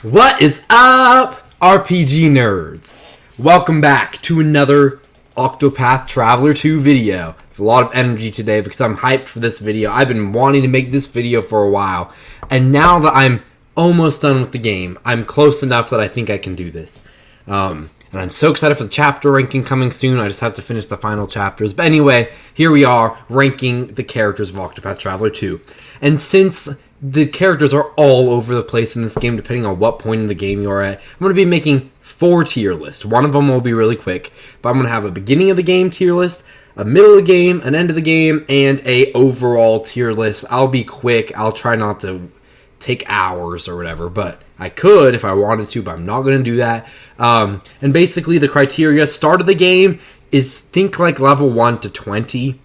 What is up, RPG nerds? Welcome back to another Octopath Traveler 2 video. With a lot of energy today because I'm hyped for this video. I've been wanting to make this video for a while, and now that I'm almost done with the game, I'm close enough that I think I can do this. And I'm so excited for the chapter ranking coming soon. I just have to finish the final chapters. But anyway, here we are ranking the characters of Octopath Traveler 2. And since the characters are all over the place in this game, depending on what point in the game you're at, I'm going to be making 4 tier lists. One of them will be really quick, but I'm going to have a beginning of the game tier list, a middle of the game, an end of the game, and a overall tier list. I'll be quick. I'll try not to take hours or whatever, but I could if I wanted to, but I'm not going to do that. And basically the criteria, start of the game is think like level 1 to 20.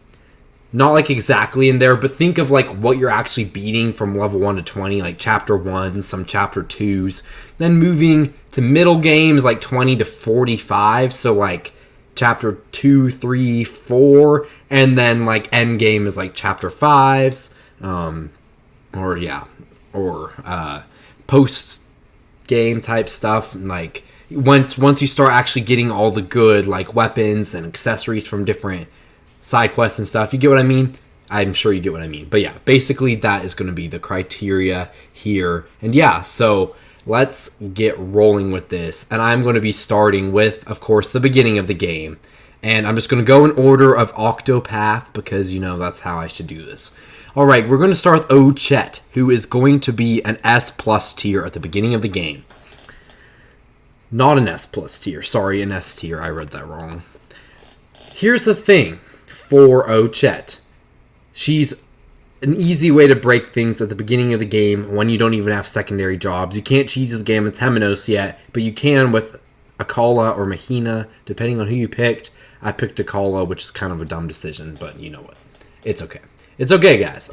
Not like exactly in there, but think of like what you're actually beating from level 1 to 20, like chapter 1, some chapter 2s. Then moving to middle game is like 20 to 45, so like chapter 2, 3, 4, and then like end game is like chapter 5s, or post game type stuff. Like once you start actually getting all the good like weapons and accessories from different side quests and stuff, you get what I mean? I'm sure you get what I mean. But yeah, basically that is going to be the criteria here. And yeah, so let's get rolling with this. And I'm going to be starting with, of course, the beginning of the game. And I'm just going to go in order of Octopath because, you know, that's how I should do this. Alright, we're going to start with Ochette, who is going to be an S plus tier at the beginning of the game. Not an S plus tier. Sorry, an S tier. I read that wrong. Here's the thing for Ochette. She's an easy way to break things at the beginning of the game when you don't even have secondary jobs. You can't cheese the game with Temenos yet, but you can with Akala or Mahina, depending on who you picked. I picked Akala, which is kind of a dumb decision, but you know what? It's okay. It's okay, guys.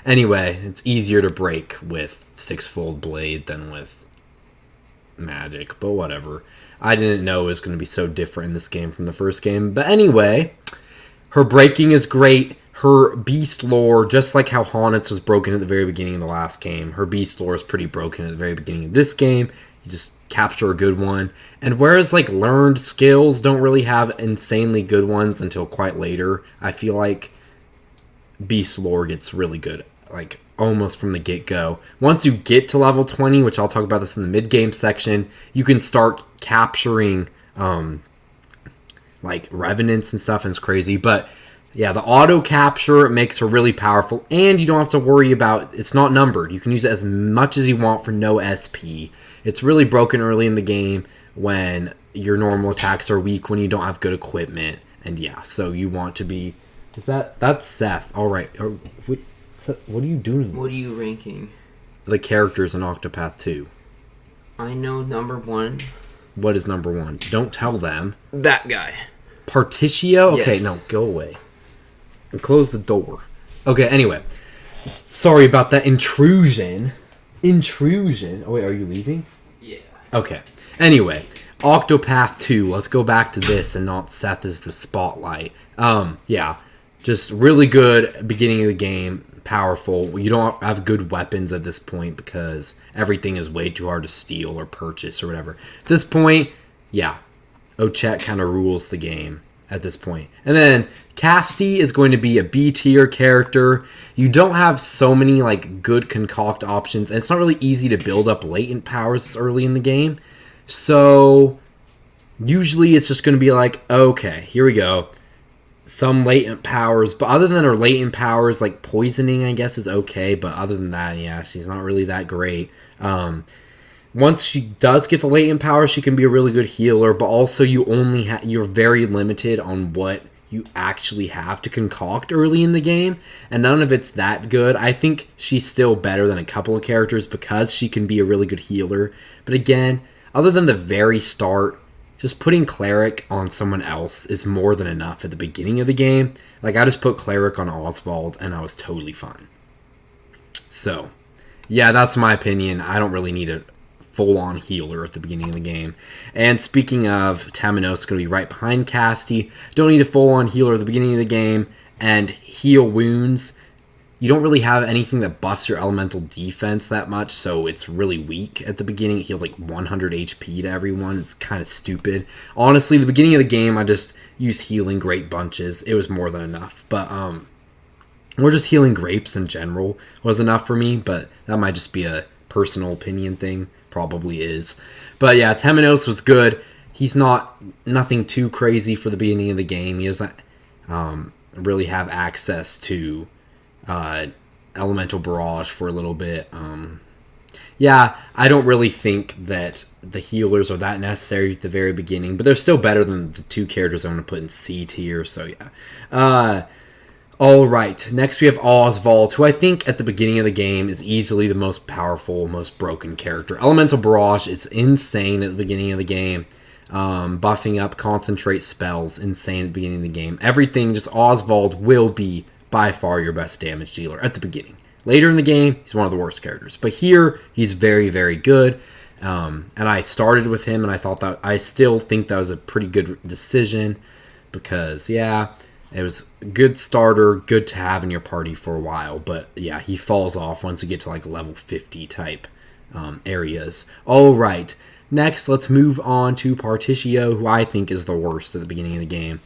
Anyway, it's easier to break with Sixfold Blade than with Magic, but whatever. I didn't know it was going to be so different in this game from the first game. But anyway, her breaking is great. Her beast lore, just like how Honit's was broken at the very beginning of the last game, her beast lore is pretty broken at the very beginning of this game. You just capture a good one. And whereas like learned skills don't really have insanely good ones until quite later, I feel like beast lore gets really good, like almost from the get-go. Once you get to level 20, which I'll talk about this in the mid-game section, you can start capturing like revenants and stuff, and it's crazy. But yeah, the auto capture makes her really powerful, and you don't have to worry about, it's not numbered. You can use it as much as you want for no SP. It's really broken early in the game when your normal attacks are weak, when you don't have good equipment. And yeah, so you want to be, that's Seth. All right. What are you doing? What are you ranking? The characters in Octopath 2. I know number 1. What is number 1? Don't tell them. That guy. Partitio? Okay, yes. No, go away. And close the door. Okay, anyway. Sorry about that intrusion. Oh, wait, are you leaving? Yeah. Okay. Anyway, Octopath 2. Let's go back to this and not Seth as the spotlight. Yeah. Just really good beginning of the game. Powerful. You don't have good weapons at this point because everything is way too hard to steal or purchase or whatever. At this point, yeah, Ochette kind of rules the game at this point. And then Castti is going to be a B tier character. You don't have so many like good concoct options, and it's not really easy to build up latent powers early in the game. So usually it's just going to be like, okay, here we go. Some latent powers, but other than her latent powers, like poisoning, I guess is okay. But other than that, yeah, she's not really that great. Once she does get the latent powers, she can be a really good healer. But also, you're very limited on what you actually have to concoct early in the game, and none of it's that good. I think she's still better than a couple of characters because she can be a really good healer. But again, other than the very start, just putting Cleric on someone else is more than enough at the beginning of the game. Like, I just put Cleric on Osvald, and I was totally fine. So, yeah, that's my opinion. I don't really need a full-on healer at the beginning of the game. And speaking of, Temenos going to be right behind Castti. Don't need a full-on healer at the beginning of the game. And heal wounds. you don't really have anything that buffs your elemental defense that much, so it's really weak at the beginning. It heals like 100 HP to everyone. It's kind of stupid. Honestly, the beginning of the game, I just used healing great bunches. It was more than enough. But, or just healing grapes in general was enough for me, but that might just be a personal opinion thing. Probably is. But yeah, Temenos was good. He's nothing too crazy for the beginning of the game. He doesn't really have access to elemental barrage for a little bit. Yeah, I don't really think that the healers are that necessary at the very beginning, but they're still better than the 2 characters I'm going to put in C tier, so yeah. Alright, next we have Osvald, who I think at the beginning of the game is easily the most powerful, most broken character. Elemental barrage is insane at the beginning of the game. Buffing up concentrate spells, insane at the beginning of the game. Everything, just Osvald will be by far your best damage dealer at the beginning. Later in the game, he's one of the worst characters. But here, he's very, very good. And I started with him, and I still think that was a pretty good decision. Because, yeah, it was a good starter, good to have in your party for a while. But, yeah, he falls off once you get to, like, level 50 type areas. Alright, next, let's move on to Partitio, who I think is the worst at the beginning of the game.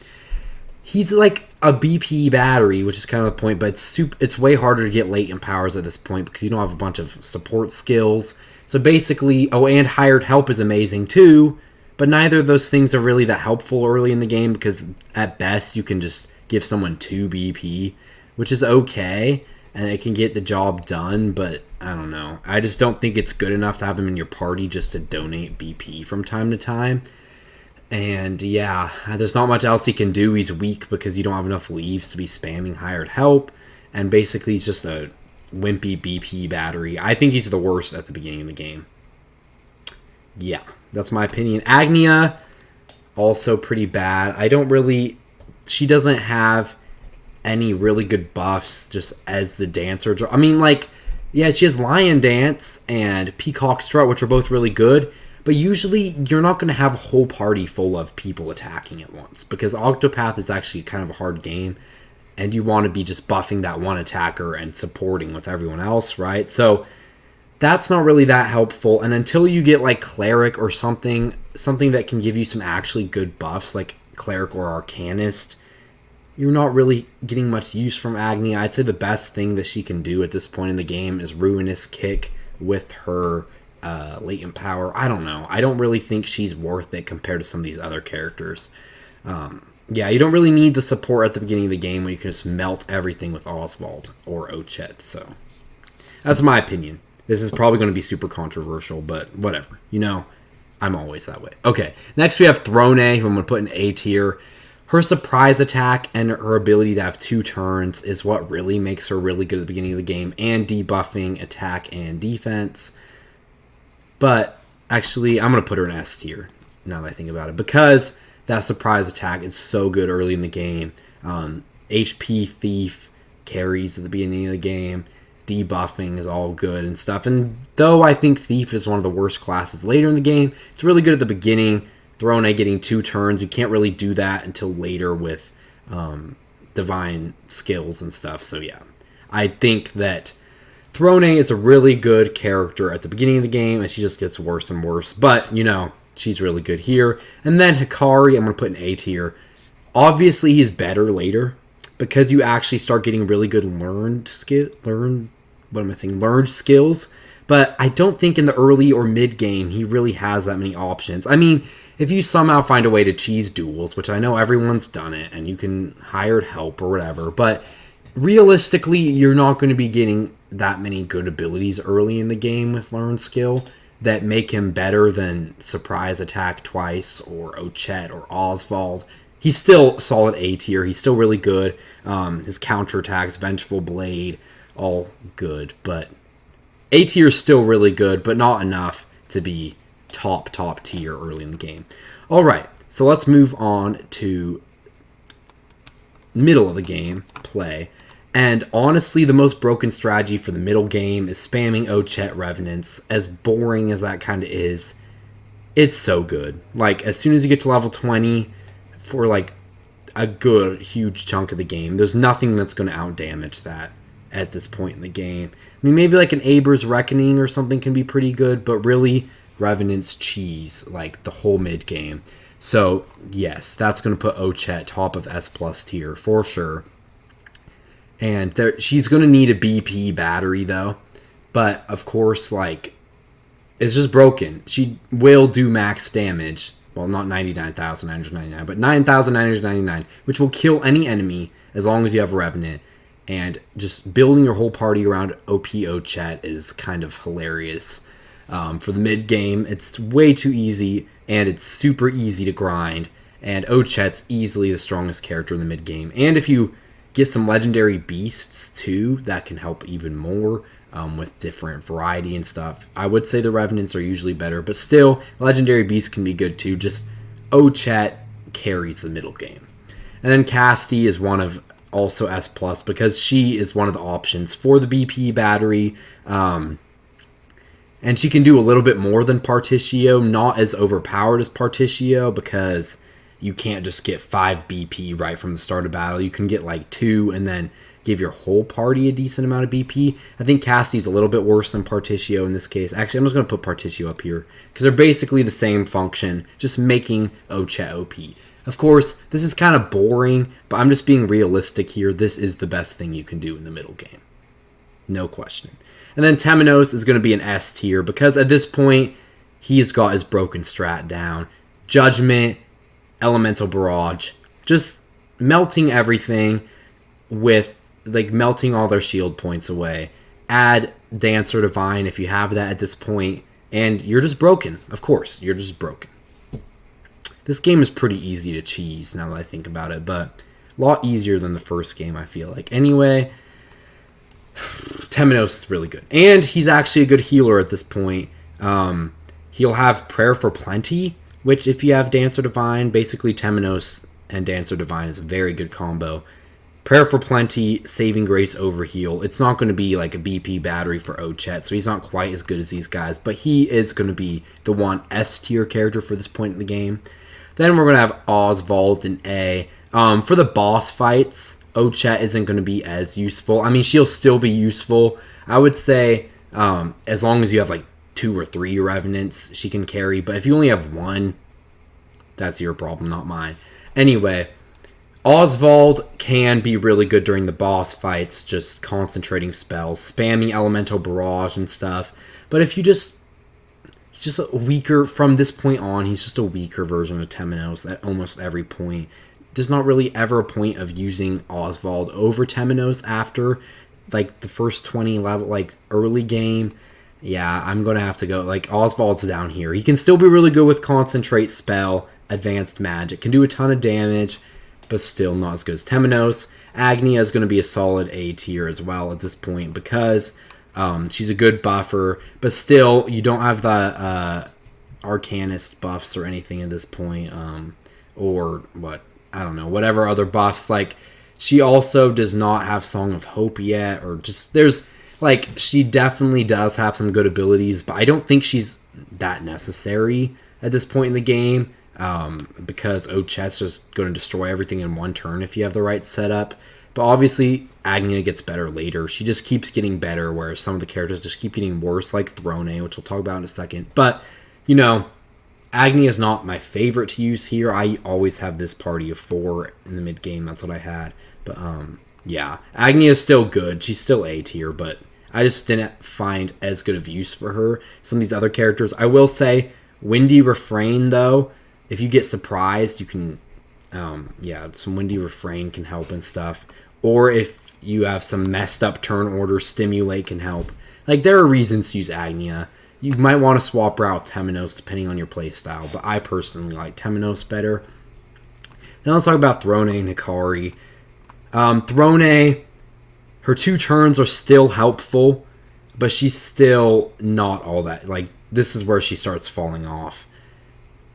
He's like a BP battery, which is kind of the point, but it's way harder to get latent powers at this point because you don't have a bunch of support skills. So basically, and hired help is amazing too, but neither of those things are really that helpful early in the game because at best you can just give someone 2 BP, which is okay, and it can get the job done, but I don't know. I just don't think it's good enough to have them in your party just to donate BP from time to time. And yeah, there's not much else he can do. He's weak because you don't have enough leaves to be spamming hired help. And basically he's just a wimpy BP battery. I think he's the worst at the beginning of the game. Yeah, that's my opinion. Agnea, also pretty bad. She doesn't have any really good buffs just as the dancer. I mean, like, yeah, she has Lion Dance and Peacock Strut, which are both really good. But usually, you're not going to have a whole party full of people attacking at once. Because Octopath is actually kind of a hard game. And you want to be just buffing that one attacker and supporting with everyone else, right? So, that's not really that helpful. And until you get, like, Cleric or something that can give you some actually good buffs, like Cleric or Arcanist, you're not really getting much use from Agnea. I'd say the best thing that she can do at this point in the game is Ruinous Kick with her latent power. I don't know. I don't really think she's worth it compared to some of these other characters. Yeah, you don't really need the support at the beginning of the game when you can just melt everything with Osvald or Ochette. So that's my opinion. This is probably going to be super controversial, but whatever. You know, I'm always that way. Okay, next we have Throné, who I'm going to put in A tier. Her surprise attack and her ability to have 2 turns is what really makes her really good at the beginning of the game, and debuffing attack and defense. But actually, I'm going to put her in S tier, now that I think about it, because that surprise attack is so good early in the game. HP Thief carries at the beginning of the game. Debuffing is all good and stuff. And though I think Thief is one of the worst classes later in the game, it's really good at the beginning. Throné getting 2 turns, you can't really do that until later with divine skills and stuff. So yeah, I think that Throné is a really good character at the beginning of the game, and she just gets worse and worse. But, you know, she's really good here. And then Hikari, I'm going to put in A tier. Obviously, he's better later, because you actually start getting really good learned skills. But I don't think in the early or mid game he really has that many options. I mean, if you somehow find a way to cheese duels, which I know everyone's done it, and you can hire help or whatever, but realistically, you're not going to be getting that many good abilities early in the game with learned skill that make him better than surprise attack twice or Ochette or Osvald. He's still solid A tier. He's still really good. His counterattacks, Vengeful Blade, all good. But A tier is still really good, but not enough to be top tier early in the game. All right, so let's move on to middle of the game play. And honestly, the most broken strategy for the middle game is spamming Ochette Revenants. As boring as that kind of is, it's so good. Like, as soon as you get to level 20, for like a good, huge chunk of the game, there's nothing that's going to outdamage that. at this point in the game. I mean, maybe like an Aber's Reckoning or something can be pretty good, but really, Revenant's cheese, like the whole mid game. So, yes, that's going to put Ochette top of S plus tier for sure. And she's going to need a BP battery, though. But, of course, like, it's just broken. She will do max damage. Well, not 99,999, but 9,999, which will kill any enemy as long as you have a Revenant. And just building your whole party around OP Ochette is kind of hilarious. For the mid game, it's way too easy, and it's super easy to grind. And Ochette's easily the strongest character in the mid game. And if you get some legendary beasts too, that can help even more with different variety and stuff. I would say the Revenants are usually better, but still, legendary beasts can be good too. Just Ochette carries the middle game. And then Castti is one of also S+, because she is one of the options for the BP battery. And she can do a little bit more than Partitio, not as overpowered as Partitio, because you can't just get 5 BP right from the start of battle. You can get like 2 and then give your whole party a decent amount of BP. I think Casti's a little bit worse than Partitio in this case. Actually, I'm just going to put Partitio up here, because they're basically the same function, just making Ochette OP. Of course, this is kind of boring, but I'm just being realistic here. This is the best thing you can do in the middle game. No question. And then Temenos is going to be an S tier, because at this point, he's got his broken strat down. Judgment, Elemental Barrage, just melting everything with, like, melting all their shield points away. Add Dancer Divine if you have that at this point, and you're just broken. Of course, you're just broken. This game is pretty easy to cheese now that I think about it, but a lot easier than the first game, I feel like. Anyway, Temenos is really good. And he's actually a good healer at this point. He'll have Prayer for Plenty, which if you have Dancer Divine, basically Temenos and Dancer Divine is a very good combo. Prayer for Plenty, Saving Grace, Overheal. It's not going to be like a BP battery for Ochette, so he's not quite as good as these guys, but he is going to be the one S tier character for this point in the game. Then we're going to have Osvald in A. For the boss fights, Ochette isn't going to be as useful. I mean, she'll still be useful. I would say as long as you have like 2 or 3 Revenants, she can carry. But if you only have 1, that's your problem, not mine. Anyway, Osvald can be really good during the boss fights, just concentrating spells, spamming Elemental Barrage and stuff. But if you just... He's just a weaker, from this point on, he's just a weaker version of Temenos at almost every point. There's not really ever a point of using Osvald over Temenos after, like, the first 20 level, like, early game. Yeah, I'm going to have to go, like, Osvald's down here. He can still be really good with Concentrate Spell, Advanced Magic, can do a ton of damage, but still not as good as Temenos. Agnea is going to be a solid A tier as well at this point, because... she's a good buffer, but still, you don't have the Arcanist buffs or anything at this point, or what, I don't know, whatever other buffs. Like, she also does not have Song of Hope yet, or just, there's, like, she definitely does have some good abilities, but I don't think she's that necessary at this point in the game, because Ochette's just going to destroy everything in one turn if you have the right setup. But obviously, Agnea gets better later. She just keeps getting better, whereas some of the characters just keep getting worse, like Throné, which we'll talk about in a second. But, you know, Agnea is not my favorite to use here. I always have this party of 4 in the mid-game. That's what I had. But, yeah. Agnea is still good. She's still A tier, but I just didn't find as good of use for her. Some of these other characters. I will say, Windy Refrain, though, if you get surprised, you can... yeah, some Windy Refrain can help and stuff. Or if you have some messed up turn order, Stimulate can help. Like, there are reasons to use Agnea. You might want to swap her out with Temenos depending on your playstyle, but I personally like Temenos better. Now let's talk about Throné and Hikari. Throné, her 2 turns are still helpful, but she's still not all that. Like, this is where she starts falling off.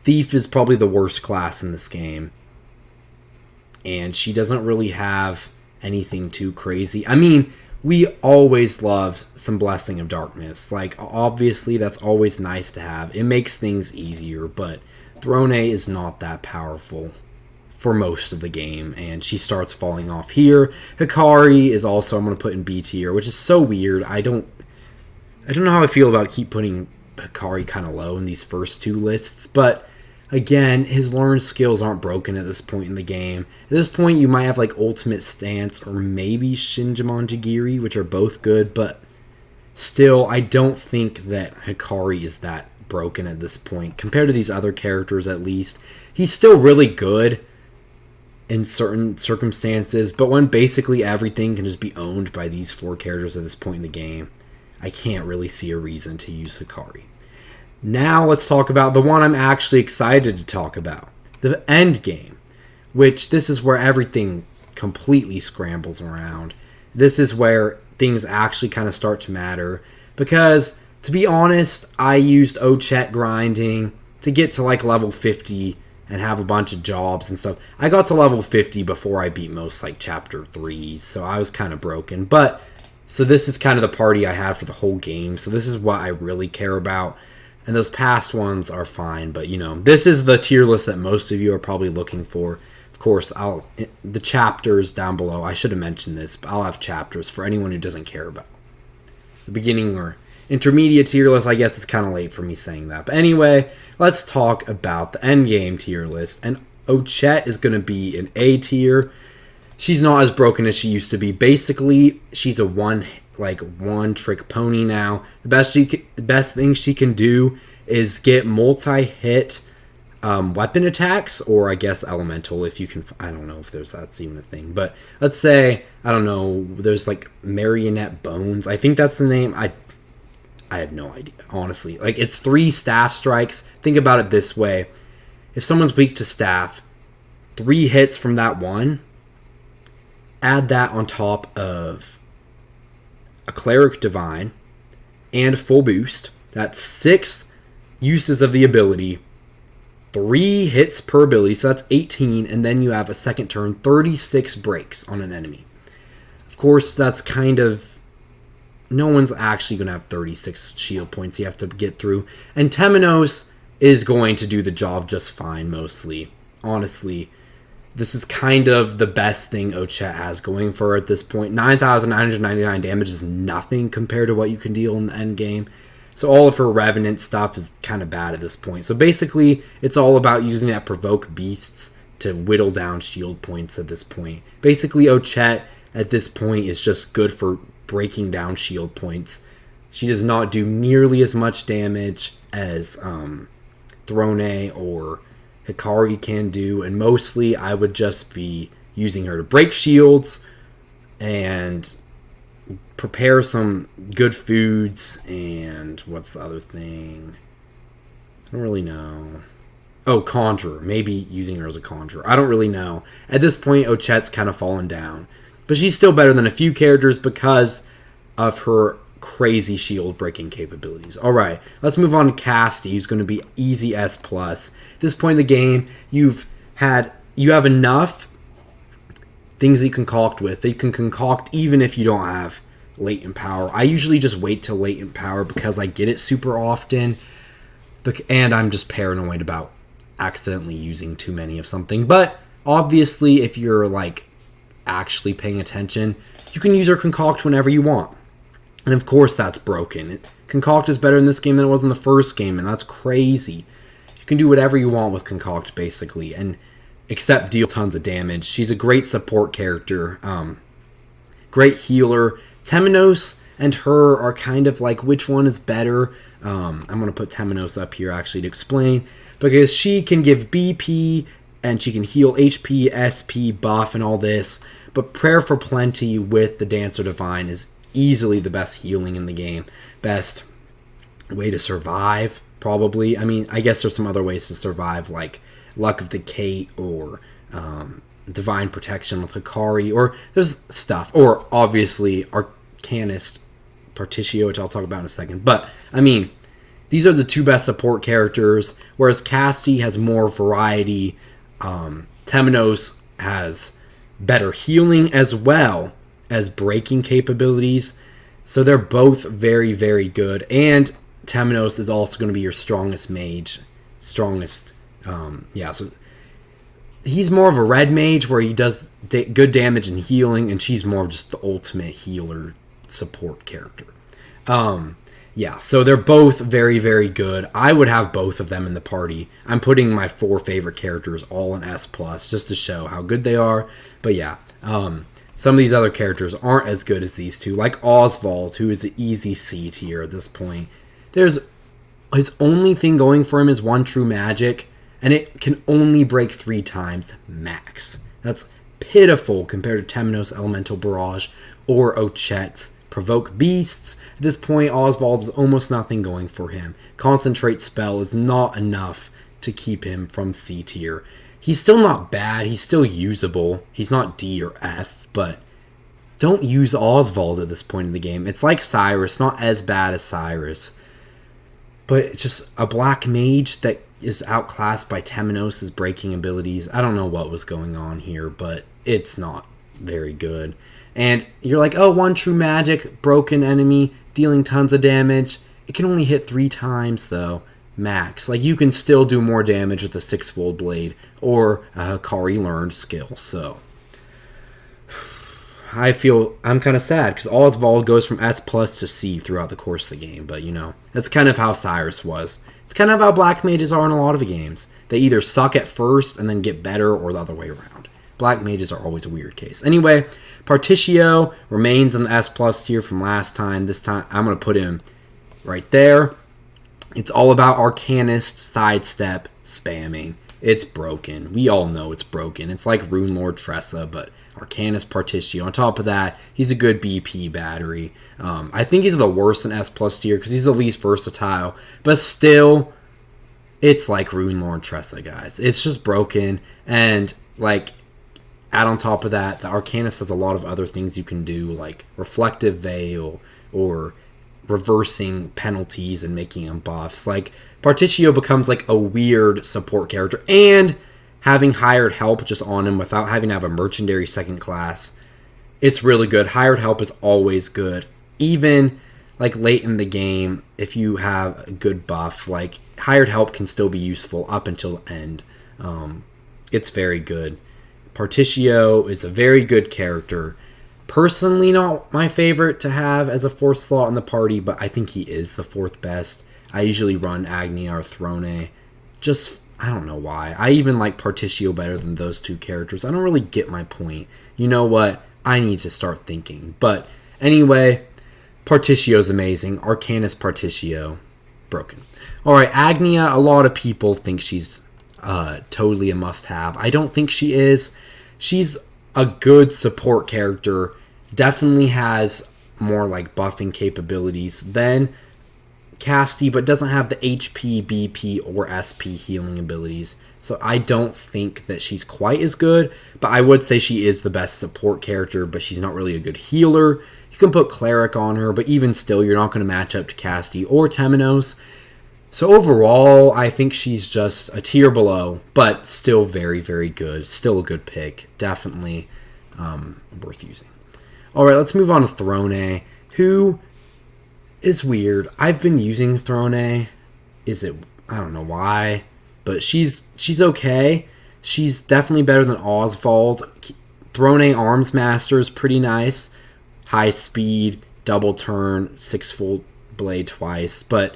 Thief is probably the worst class in this game. And she doesn't really have anything too crazy. I mean, we always love some Blessing of Darkness. Like, obviously, that's always nice to have. It makes things easier, but Throné is not that powerful for most of the game, and she starts falling off here. Hikari is also, I'm going to put in B tier, which is so weird. I don't know how I feel about keep putting Hikari kind of low in these first two lists, but again, his learned skills aren't broken at this point in the game. At this point, you might have like Ultimate Stance or maybe Shinjamon Jigiri, which are both good, but still, I don't think that Hikari is that broken at this point. Compared to these other characters, at least, he's still really good in certain circumstances, but when basically everything can just be owned by these four characters at this point in the game, I can't really see a reason to use Hikari. Now let's talk about the one I'm actually excited to talk about, the Endgame, which this is where everything completely scrambles around. This is where things actually kind of start to matter, because to be honest, I used Ochette grinding to get to like level 50 and have a bunch of jobs and stuff. I got to level 50 before I beat most like chapter 3s, so I was kind of broken. But so this is kind of the party I had for the whole game, so this is what I really care about. And those past ones are fine, but you know, this is the tier list that most of you are probably looking for. Of course, the chapters down below, I should have mentioned this, but I'll have chapters for anyone who doesn't care about the beginning or intermediate tier list. I guess it's kind of late for me saying that. But anyway, let's talk about the endgame tier list. And Ochette is going to be an A tier. She's not as broken as she used to be. Basically, she's a one-trick pony now. The best thing she can do is get multi-hit weapon attacks, or I guess elemental, if you can. I don't know if that's even a thing, but let's say, I don't know, there's like marionette bones, I think that's the name. I have no idea, honestly. Like, it's 3 staff strikes. Think about it this way: if someone's weak to staff, 3 hits from that one, add that on top of a cleric divine and full boost, that's 6 uses of the ability, 3 hits per ability, so that's 18, and then you have a second turn, 36 breaks on an enemy. Of course, that's kind of, no one's actually going to have 36 shield points you have to get through, and Temenos is going to do the job just fine, mostly. Honestly, this is kind of the best thing Ochette has going for her at this point. 9,999 damage is nothing compared to what you can deal in the end game. So all of her Revenant stuff is kind of bad at this point. So basically, it's all about using that Provoke Beasts to whittle down shield points at this point. Basically, Ochette at this point is just good for breaking down shield points. She does not do nearly as much damage as Throné or Hikari can do, and mostly I would just be using her to break shields and prepare some good foods, and what's the other thing? I don't really know. Oh, Conjurer. Maybe using her as a Conjurer. I don't really know. At this point, Ochette's kind of fallen down. But she's still better than a few characters because of her crazy shield breaking capabilities. Alright, let's move on to Castti, who's going to be easy S+. At this point in the game, you have enough things that you concoct with that you can concoct even if you don't have latent power. I usually just wait till latent power because I get it super often, and I'm just paranoid about accidentally using too many of something. But obviously, if you're like actually paying attention, you can use your concoct whenever you want. And of course that's broken. Concoct is better in this game than it was in the first game, and that's crazy. You can do whatever you want with Concoct, basically, and except deal tons of damage. She's a great support character, great healer. Temenos and her are kind of like, which one is better? I'm going to put Temenos up here actually to explain, because she can give BP and she can heal HP, SP, buff, and all this, but Prayer for Plenty with the Dancer Divine is easily the best healing in the game. Best way to survive, probably. I mean, I guess there's some other ways to survive, like Luck of Decay or Divine Protection with Hikari, or there's stuff. Or, obviously, Arcanist Partitio, which I'll talk about in a second. But, I mean, these are the 2 best support characters, whereas Castti has more variety. Temenos has better healing as well as breaking capabilities. So they're both very, very good. And Temenos is also going to be your strongest mage. So he's more of a red mage where he does good damage and healing, and she's more of just the ultimate healer support character. Yeah, so they're both very, very good. I would have both of them in the party. I'm putting my 4 favorite characters all in S+, just to show how good they are. But yeah, some of these other characters aren't as good as these two, like Osvald, who is an easy C tier at this point. His only thing going for him is 1 true magic, and it can only break 3 times max. That's pitiful compared to Temenos Elemental Barrage or Ochette's Provoke Beasts. At this point, Osvald is almost nothing going for him. Concentrate Spell is not enough to keep him from C tier. He's still not bad. He's still usable. He's not D or F, but don't use Osvald at this point in the game. It's like Cyrus, not as bad as Cyrus, but it's just a black mage that is outclassed by Temenos' breaking abilities. I don't know what was going on here, but it's not very good. And you're like, oh, 1 true magic, broken enemy, dealing tons of damage. It can only hit 3 times, though, max. Like, you can still do more damage with a 6-fold blade or a Hikari learned skill. So, I'm kind of sad, because Osvald goes from S+ to C throughout the course of the game. But, that's kind of how Cyrus was. It's kind of how black mages are in a lot of games. They either suck at first and then get better, or the other way around. Black mages are always a weird case. Anyway, Partitio remains in the S+ tier from last time. This time, I'm going to put him right there. It's all about Arcanist sidestep spamming. It's broken. We all know it's broken. It's like Rune Lord Tressa, but Arcanist Partitio. On top of that, he's a good BP battery. I think he's the worst in S+ tier because he's the least versatile. But still, it's like Rune Lord Tressa, guys. It's just broken. And, add on top of that, the Arcanist has a lot of other things you can do, like Reflective Veil or reversing penalties and making them buffs. Partitio becomes a weird support character, and having hired help just on him without having to have a mercenary second class, it's really good. Hired help is always good. Even late in the game, if you have a good buff, hired help can still be useful up until the end. It's very good. Partitio is a very good character. Personally, not my favorite to have as a 4th slot in the party, but I think he is the 4th best. I usually run Agnea or Throné. I don't know why. I even like Partitio better than those 2 characters. I don't really get my point. You know what? I need to start thinking. But anyway, Partitio's amazing. Arcanist Partitio, broken. Alright, Agnea, a lot of people think she's totally a must-have. I don't think she is. She's a good support character. Definitely has more buffing capabilities than Castti, but doesn't have the HP, BP, or SP healing abilities. So I don't think that she's quite as good, but I would say she is the best support character, but she's not really a good healer. You can put Cleric on her, but even still, you're not going to match up to Castti or Temenos. So overall, I think she's just a tier below, but still very, very good. Still a good pick. Definitely worth using. Alright, let's move on to Throné, who is weird. I've been using Throné. I don't know why, but she's okay. She's definitely better than Osvald. Throné Arms Master is pretty nice. High speed, double turn, 6-fold blade twice, but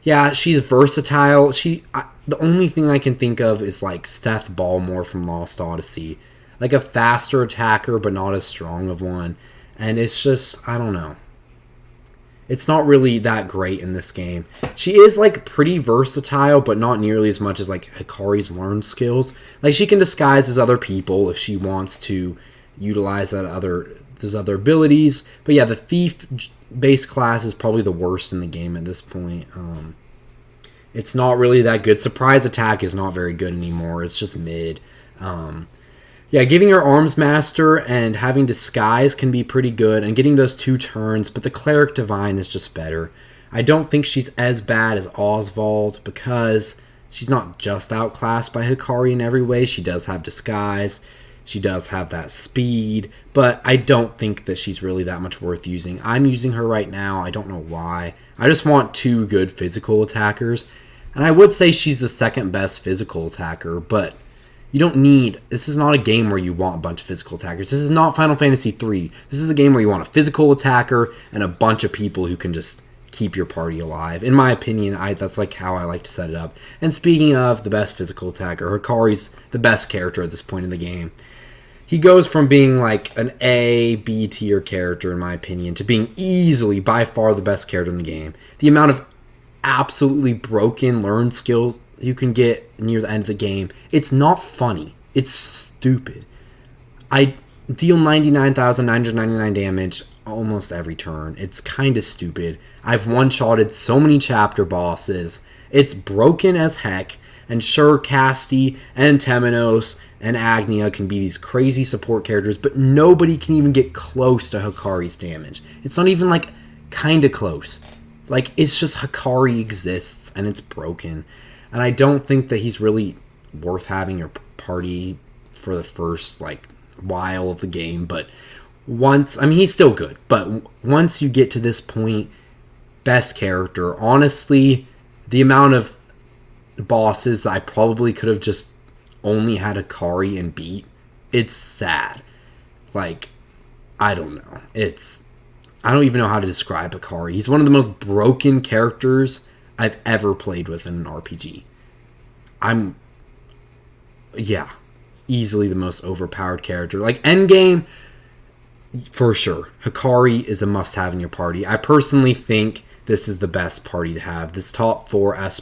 yeah, she's versatile. The only thing I can think of is Seth Ballmore from Lost Odyssey. A faster attacker, but not as strong of one. And it's just, I don't know. It's not really that great in this game. She is pretty versatile, but not nearly as much as Hikari's learned skills. She can disguise as other people if she wants to utilize those other abilities. But yeah, the thief base class is probably the worst in the game at this point. It's not really that good. Surprise attack is not very good anymore. It's just mid. Yeah, giving her Arms Master and having Disguise can be pretty good, and getting those 2 turns, but the Cleric Divine is just better. I don't think she's as bad as Osvald, because she's not just outclassed by Hikari in every way. She does have Disguise. She does have that speed, but I don't think that she's really that much worth using. I'm using her right now. I don't know why. I just want 2 good physical attackers, and I would say she's the 2nd best physical attacker, but You don't need... This is not a game where you want a bunch of physical attackers. This is not Final Fantasy III. This is a game where you want a physical attacker and a bunch of people who can just keep your party alive. In my opinion, that's like how I like to set it up. And speaking of the best physical attacker, Hikari's the best character at this point in the game. He goes from being like an A, B tier character, in my opinion, to being easily, by far, the best character in the game. The amount of absolutely broken learned skills you can get near the end of the game, it's not funny. It's stupid. I deal 99,999 damage almost every turn. It's kind of stupid. I've one-shotted so many chapter bosses. It's broken as heck. And sure, Castti and Temenos and Agnea can be these crazy support characters, but nobody can even get close to Hikari's damage. It's not even, like, kind of close. Like, it's just Hikari exists, and it's broken. And I don't think that he's really worth having your party for the first, like, while of the game. But once... I mean, he's still good. But once you get to this point, best character. Honestly, the amount of bosses I probably could have just only had Hikari and beat, it's sad. Like, I don't know. I don't even know how to describe Hikari. He's one of the most broken characters I've ever played with in an RPG. Yeah, easily the most overpowered character. Like, Endgame, for sure. Hikari is a must-have in your party. I personally think this is the best party to have. This top 4 S+.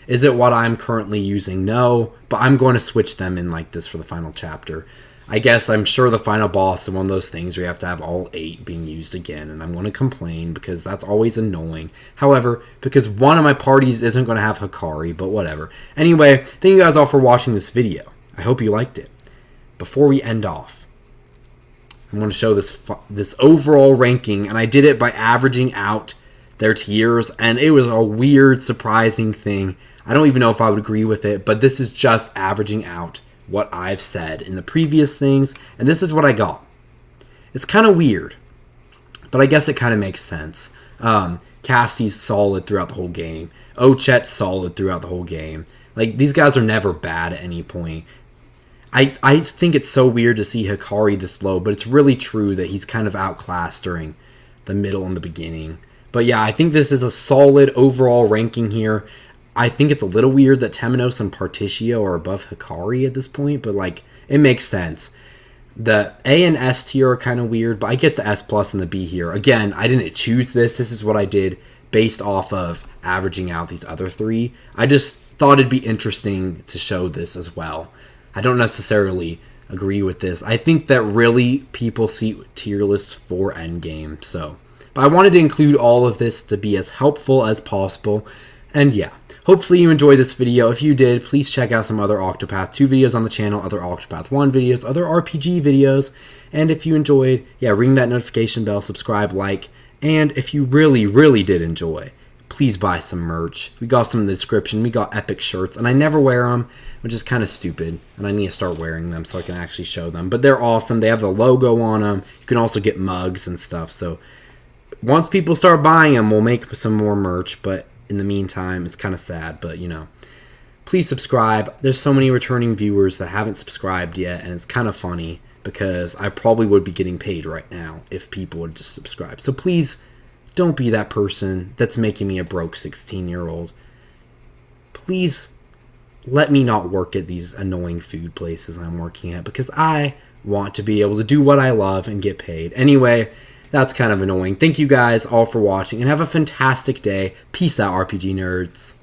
Is it what I'm currently using? No, but I'm going to switch them in like this for the final chapter. I guess I'm sure the final boss is one of those things where you have to have all 8 being used again, and I'm going to complain because that's always annoying. However, because one of my parties isn't going to have Hikari, but whatever. Anyway, thank you guys all for watching this video. I hope you liked it. Before we end off, I'm going to show this overall ranking, and I did it by averaging out their tiers, and it was a weird, surprising thing. I don't even know if I would agree with it, but this is just averaging out what I've said in the previous things, and this is what I got. It's kind of weird, but I guess it kind of makes sense. Casti's solid throughout the whole game. Ochette's solid throughout the whole game. Like, these guys are never bad at any point. I think it's so weird to see Hikari this low, but it's really true that he's kind of outclassed during the middle and the beginning. But yeah, I think this is a solid overall ranking here. I think it's a little weird that Temenos and Partitio are above Hikari at this point, but like, it makes sense. The A and S tier are kind of weird, but I get the S plus and the B here. Again, I didn't choose this. This is what I did based off of averaging out these other 3. I just thought it'd be interesting to show this as well. I don't necessarily agree with this. I think that really people see tier lists for Endgame, so. But I wanted to include all of this to be as helpful as possible. And yeah, hopefully you enjoyed this video. If you did, please check out some other Octopath 2 videos on the channel, other Octopath 1 videos, other RPG videos. And if you enjoyed, yeah, ring that notification bell, subscribe, like. And if you really, really did enjoy, please buy some merch. We got some in the description. We got epic shirts, and I never wear them, which is kind of stupid. And I need to start wearing them so I can actually show them. But they're awesome. They have the logo on them. You can also get mugs and stuff. So once people start buying them, we'll make some more merch. But in the meantime, it's kind of sad. But, you know, please subscribe. There's so many returning viewers that haven't subscribed yet, and it's kind of funny because I probably would be getting paid right now if people would just subscribe. So please don't be that person that's making me a broke 16-year-old. Please let me not work at these annoying food places I'm working at because I want to be able to do what I love and get paid. Anyway, that's kind of annoying. Thank you guys all for watching and have a fantastic day. Peace out, RPG nerds.